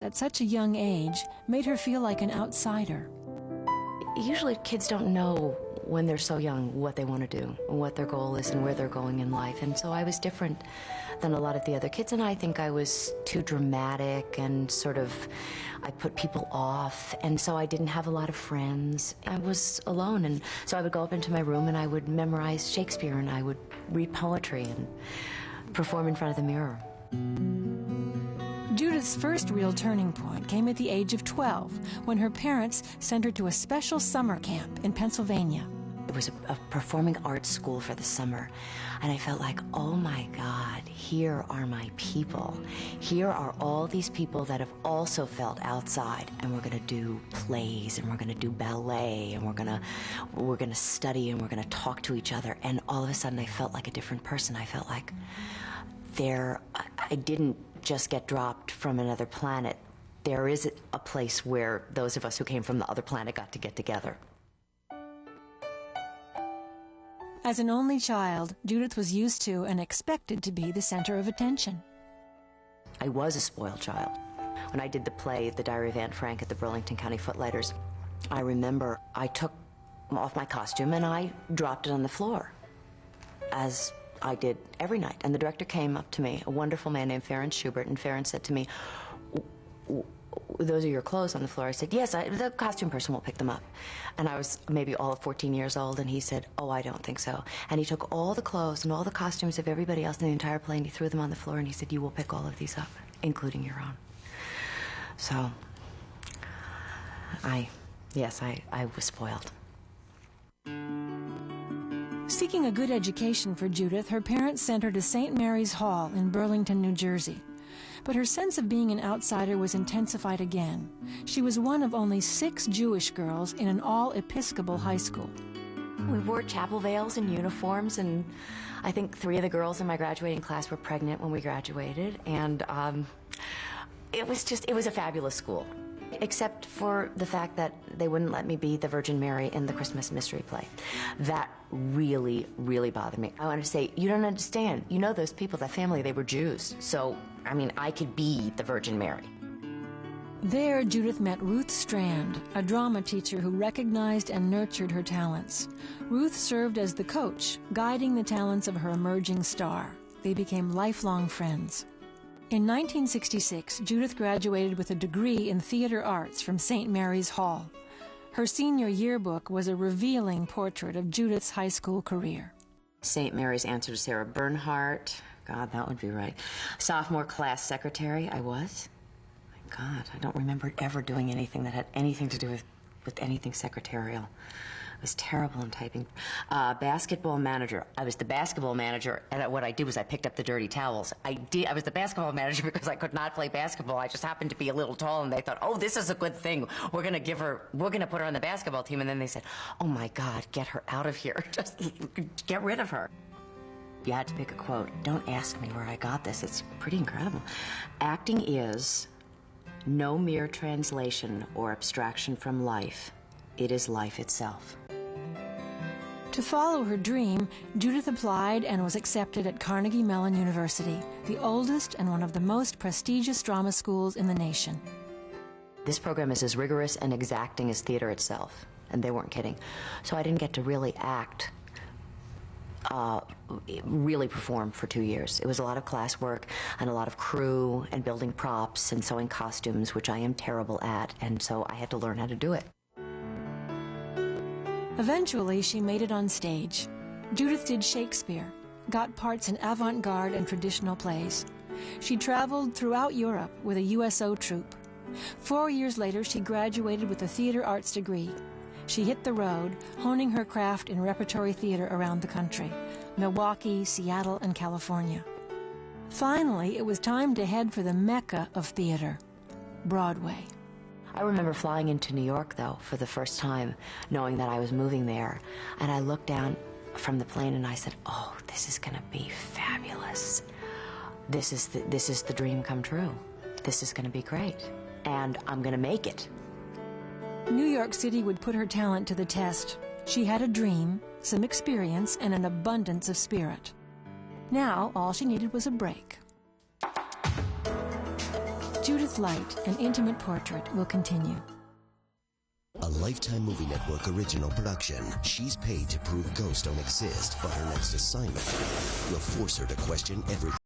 at such a young age made her feel like an outsider. Usually kids don't know when they're so young what they want to do, what their goal is, and where they're going in life. And so I was different than a lot of the other kids, and I think I was too dramatic and I put people off, and so I didn't have a lot of friends. I was alone, and so I would go up into my room and I would memorize Shakespeare, and I would read poetry and perform in front of the mirror. Judith's first real turning point came at the age of 12, when her parents sent her to a special summer camp in Pennsylvania. It was a performing arts school for the summer, and I felt like, oh my God, here are my people. Here are all these people that have also felt outside, and we're gonna do plays, and we're gonna do ballet, and we're gonna study, and we're gonna talk to each other. And all of a sudden I felt like a different person. I felt like I didn't just get dropped from another planet. There is a place where those of us who came from the other planet got to get together. As an only child, Judith was used to and expected to be the center of attention. I was a spoiled child. When I did the play, The Diary of Anne Frank, at the Burlington County Footlighters, I remember I took off my costume and I dropped it on the floor, as I did every night. And the director came up to me, a wonderful man named Ferenc Schubert, and Ferenc said to me, "Those are your clothes on the floor." I said, "Yes, the costume person will pick them up." And I was maybe all of 14 years old, and he said, "Oh, I don't think so." And he took all the clothes and all the costumes of everybody else in the entire play, and he threw them on the floor, and he said, "You will pick all of these up, including your own." So, I was spoiled. Seeking a good education for Judith, her parents sent her to St. Mary's Hall in Burlington, New Jersey. But her sense of being an outsider was intensified again. She was one of only 6 Jewish girls in an all-Episcopal high school. We wore chapel veils and uniforms, and I think 3 of the girls in my graduating class were pregnant when we graduated, and it was a fabulous school, except for the fact that they wouldn't let me be the Virgin Mary in the Christmas mystery play. That really, really bothered me. I wanted to say, you don't understand. You know those people, that family, they were Jews. So, I mean, I could be the Virgin Mary. There, Judith met Ruth Strand, a drama teacher who recognized and nurtured her talents. Ruth served as the coach, guiding the talents of her emerging star. They became lifelong friends. In 1966, Judith graduated with a degree in theater arts from St. Mary's Hall. Her senior yearbook was a revealing portrait of Judith's high school career. St. Mary's answer to Sarah Bernhardt. God, that would be right. Sophomore class secretary, I was. My God, I don't remember ever doing anything that had anything to do with anything secretarial. I was terrible in typing. Basketball manager. I was the basketball manager, and what I did was I picked up the dirty towels. I was the basketball manager because I could not play basketball. I just happened to be a little tall, and they thought, oh, this is a good thing. We're gonna put her on the basketball team. And then they said, oh my God, get her out of here. Just get rid of her. You had to pick a quote. Don't ask me where I got this. It's pretty incredible. Acting is no mere translation or abstraction from life. It is life itself. To follow her dream, Judith applied and was accepted at Carnegie Mellon University, the oldest and one of the most prestigious drama schools in the nation. This program is as rigorous and exacting as theater itself, and they weren't kidding. So I didn't get to really act, really perform for 2 years. It was a lot of classwork and a lot of crew and building props and sewing costumes, which I am terrible at, and so I had to learn how to do it. Eventually, she made it on stage. Judith did Shakespeare, got parts in avant-garde and traditional plays. She traveled throughout Europe with a USO troupe. 4 years later, she graduated with a theater arts degree. She hit the road, honing her craft in repertory theater around the country, Milwaukee, Seattle, and California. Finally, it was time to head for the mecca of theater, Broadway. I remember flying into New York, though, for the first time, knowing that I was moving there. And I looked down from the plane and I said, oh, this is going to be fabulous. This is the dream come true. This is going to be great. And I'm going to make it. New York City would put her talent to the test. She had a dream, some experience, and an abundance of spirit. Now, all she needed was a break. Judith Light, An Intimate Portrait will continue. A Lifetime Movie Network original production. She's paid to prove ghosts don't exist, but her next assignment will force her to question everything.